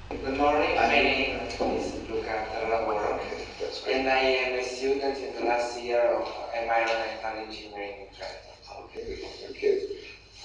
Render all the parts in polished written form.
Good morning, my name is Luca, and I am a student in the last year of environmental engineering in Trento. Okay, thank you.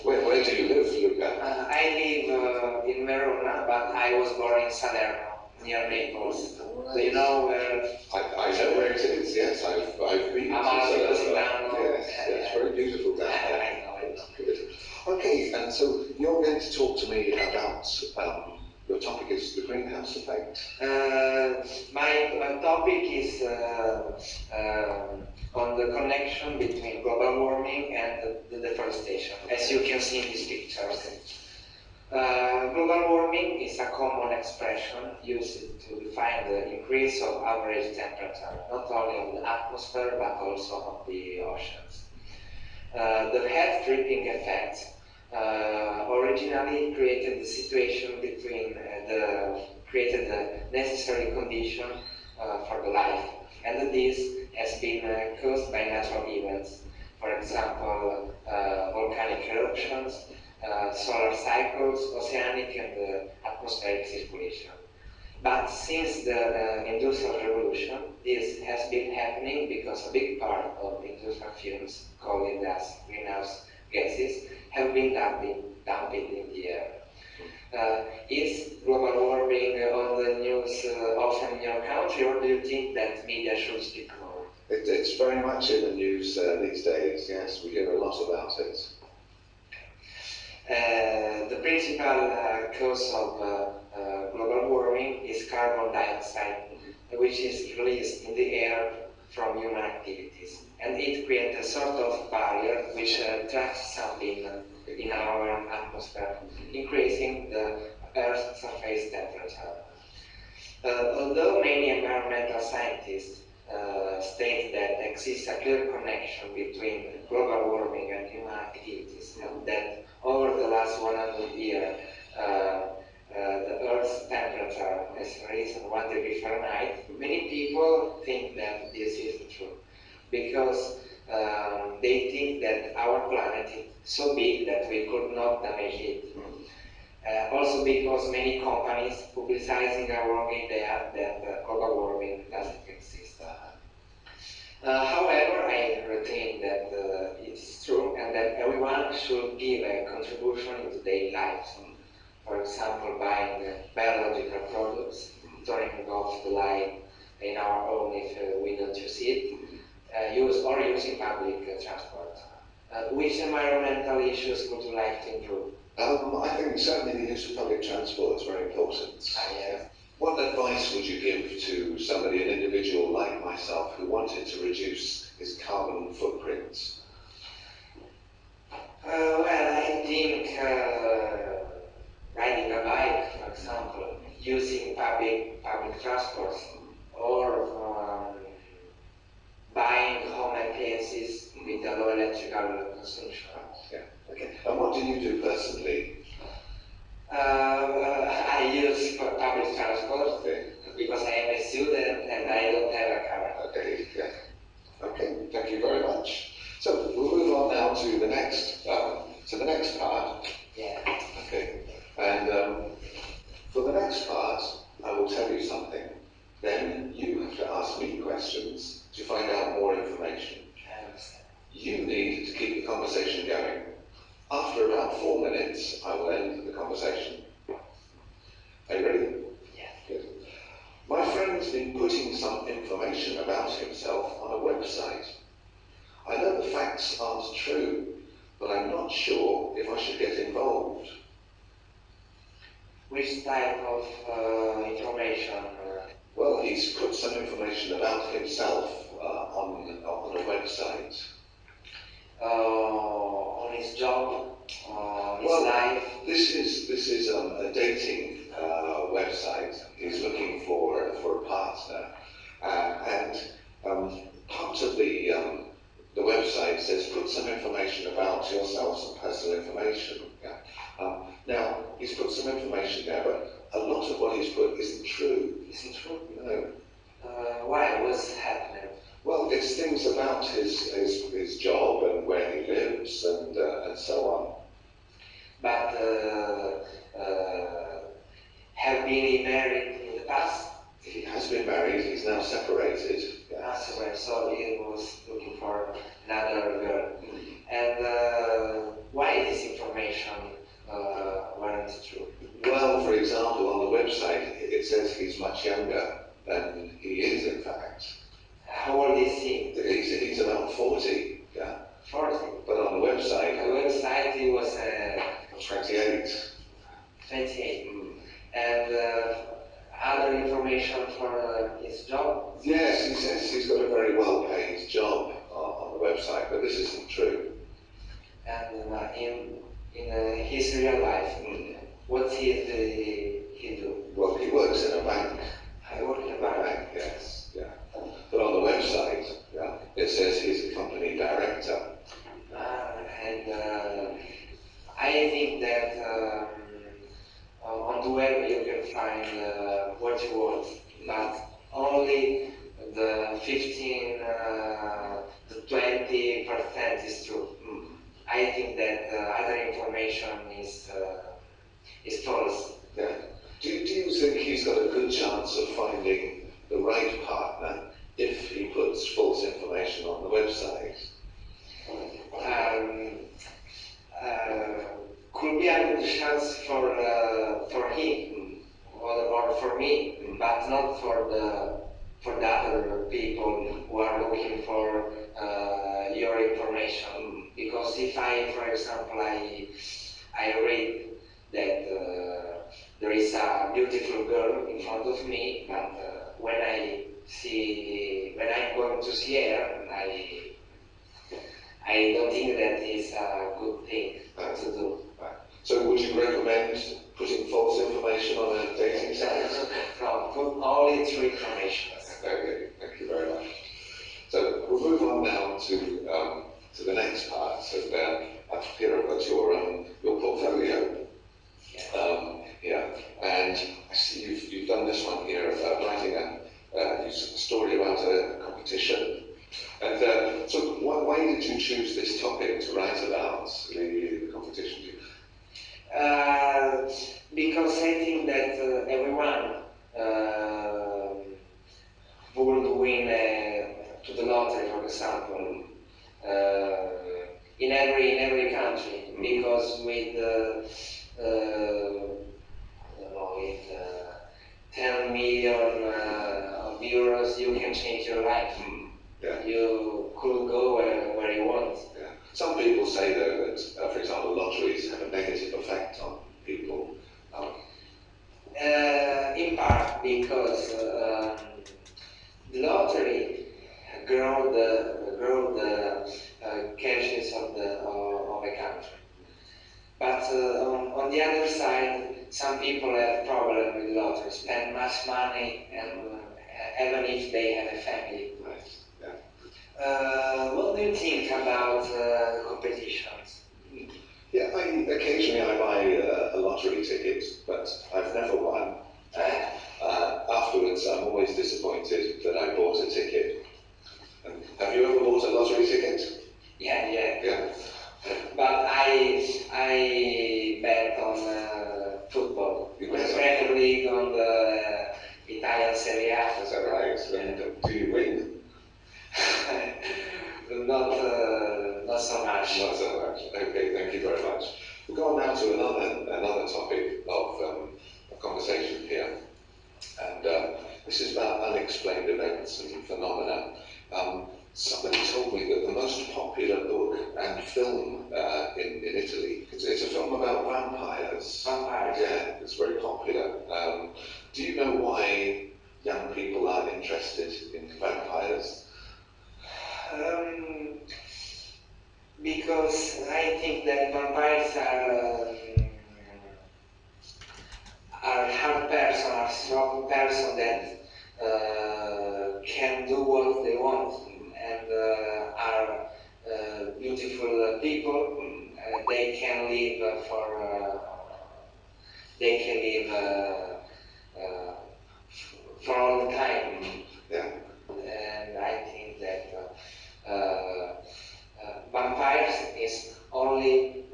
Where do you live, Luca? I live in Verona, but I was born in Salerno, near Naples. Do you know where? I know where it is, yes. I've been to Salerno. Yes, it's very beautiful down there. I know. Good. Okay, and so you're going to talk to me about, your topic is the greenhouse effect. My topic is on the connection between global warming and the deforestation, as you can see in these pictures. Global warming is a common expression used to define the increase of average temperature, not only of the atmosphere but also of the oceans. The head stripping effect originally created the situation between created the necessary condition for the life, and this has been caused by natural events, for example, volcanic eruptions, solar cycles, oceanic and atmospheric circulation. But since the Industrial Revolution, this has been happening because a big part of industrial fumes, called as greenhouse gases, have been dumped in the air. Is global warming on the news often in your country, or do you think that media should speak more? It's very much in the news these days, yes. We hear a lot about it. The principal cause of global warming is carbon dioxide, which is released in the air from human activities. And it creates a sort of barrier which traps something in our atmosphere, increasing the Earth's surface temperature. Although many environmental scientists state that exists a clear connection between global warming and human activities, and that over the last 100 years, the Earth's temperature has risen 1 degree Fahrenheit, many people think that this isn't true, because they think that our planet is so big that we could not damage it. Also because many companies publicizing a wrong idea that global warming doesn't exist. However, I retain that it's true and that everyone should give a contribution in daily life. For example, buying biological products, turning off the light in our home if we don't use it, using public transport. Which environmental issues would you like to improve? I think certainly the use of public transport is very important. Yeah. What advice would you give to somebody, an individual like myself, who wanted to reduce his carbon footprint? Well, I think riding a bike, for example, using public transport, or buying home appliances with a low electrical consumption. Yeah. Okay. And what do you do personally? I use public transport because I am a student and I don't have a car. Okay. Yeah. Okay. Thank you very much. So we'll move on now to the next part. Yeah. Okay. And for the next part, I will tell you something. Then you have to ask me questions to find out more information. I understand. You need to keep the conversation going. After about 4 minutes, I will end the conversation. Are you ready? Yeah. Good. My friend's been putting some information about himself on a website. I know the facts aren't true, but I'm not sure if I should get involved. Which type of information? Well, he's put some information about himself on a website. On his job, his life? This is a dating website. He's looking for a partner, and part of the website says put some information about yourself, some personal information. Yeah. Now he's put some information there, but a lot of what he's put isn't true. Isn't true? No. Why? What's happening? Well, it's things about his job and where he lives and so on. But have been married in the past? He has been married, he's now separated. Yes. So he was looking for another girl. And why this information weren't true? Well, for example, on the website it says he's much younger than he is, in fact. How old is he? He's about 40, yeah. 40? But on the website... The website he was... 28. 28. And other information for his job? Yes, he says he's got a very well-paid job on the website, but this isn't true. And in his real life, what he do? Well, he works in a bank. I work in a bank. Yes, yeah. But on the website, yeah, it says he's a company director. And I think that on the web you can find what you want, but only the 15, the 20% is true. I think that other information is false. Yeah. Do you think he's got a good chance of finding the right partner if he puts false information on the website? Could be a good chance for him or for me, but not for the other people who are looking for your information. Because if I, for example, I read that there is a beautiful girl in front of me, but when I'm going to see her, I don't think that is a good thing to do. So would you recommend putting false information on a dating site? No, put only true information. Okay, thank you very much. So we'll move on now to the next part. So up here I've got your portfolio. Yeah, and I see you've done this one here about writing a story about a competition. And so why did you choose this topic to write about, the competition? Because I think that everyone would win to the lottery, for example, in every country, because with I don't know, with 10 million of euros, you can change your life. Yeah. You could go where you want. Yeah. Some people say, though, that, for example, lotteries have a negative effect on people. In part because the lottery grow the caches of a country. But on the other side, some people have problem with lottery, spend much money, and even if they have a family. Right. Yeah. What do you think about competitions? Yeah, occasionally I buy a lottery ticket, but I've never won. Afterwards, I'm always disappointed that I bought a ticket. Have you ever bought a lottery ticket? Yeah. But I bet on football. You bet on Premier League, on the Italian Serie A. Is that right? And do you win? Not so much. Not so much. Okay, thank you very much. We'll go on now to another topic of conversation here, and this is about unexplained events and phenomena. Somebody told me that the most popular book and film in Italy, it's a film about vampires. Vampires? Yeah, it's very popular. Do you know why young people are interested in vampires? Because I think that vampires are hard person, are strong person that can do what they want, and are beautiful people. They can live for all the time. Yeah. And I think that vampires is only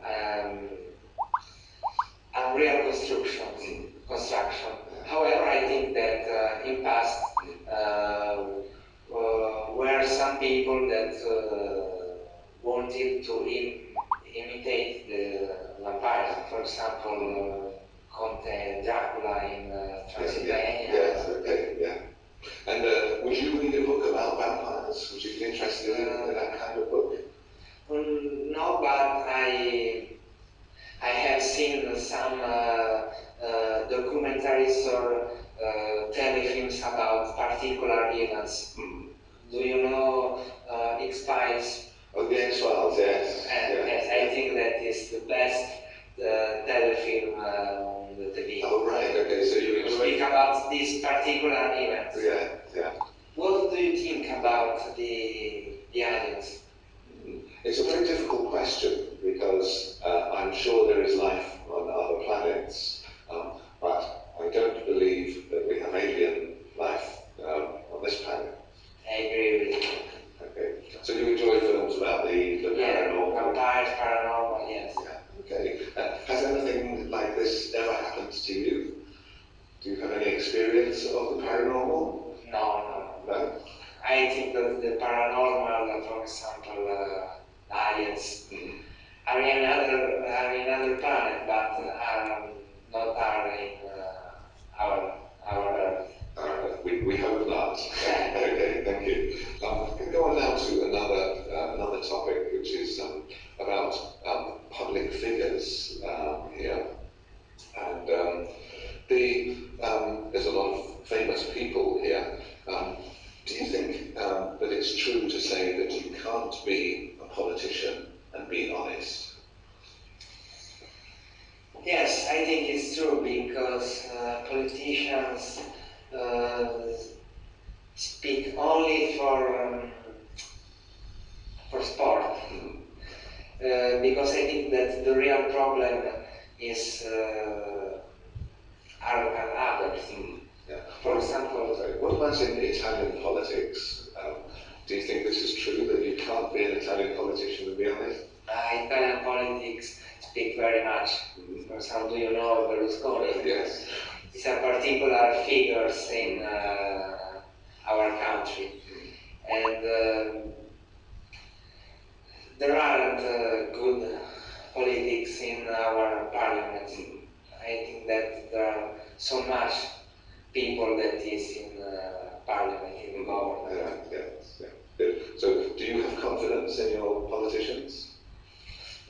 unreal construction. Conte Dracula in Transylvania. Yes, okay, yeah. And would you read a book about vampires? Would you be interested in that kind of book? No, but I have seen some documentaries or telefilms about particular events. Do you know X-Files? Oh, the X-Files, yes. Yes, I think that is the best telefilm on the TV. Oh, right, okay, so you speak about this particular event. Yeah, yeah. What do you think about the aliens? It's a very difficult question because I'm sure there is life on other planets, but I don't believe that we have alien life on this planet. I agree with you. Okay. So you enjoy films about the paranormal? Vampires, paranormal, yes. Yeah. Okay. Has anything like this ever happened to you? Do you have any experience of the paranormal? No. No? I think that the paranormal, for example, aliens, are in another planet, but not in our Earth. We hope not. Okay, thank you. We can go on now to another topic, which is about public figures here. And there's a lot of famous people here. Do you think that it's true to say that you can't be a politician and be honest? Yes, I think it's true because politicians speak only for sport. Because I think that the real problem is are others. Yeah. For example, What about in Italian politics? Do you think this is true, that you can't be an Italian politician and be honest? Italian politics speak very much. For example, do you know Berlusconi? Yes. These are particular figures in our country. And there aren't good politics in our parliament. I think that there are so much people that is in parliament, in the government. Yes. Good. So, do you have confidence in your politicians?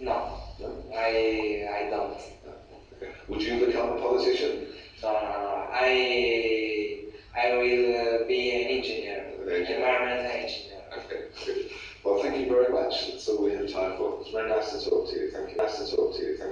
No, No? I don't. Okay. Would you become a politician? No. I will be an engineer, environmental engineer. Okay, good. Well, thank you very much. That's all we have time for. It's very nice to talk to you. Thank you. Nice to talk to you. Thank you.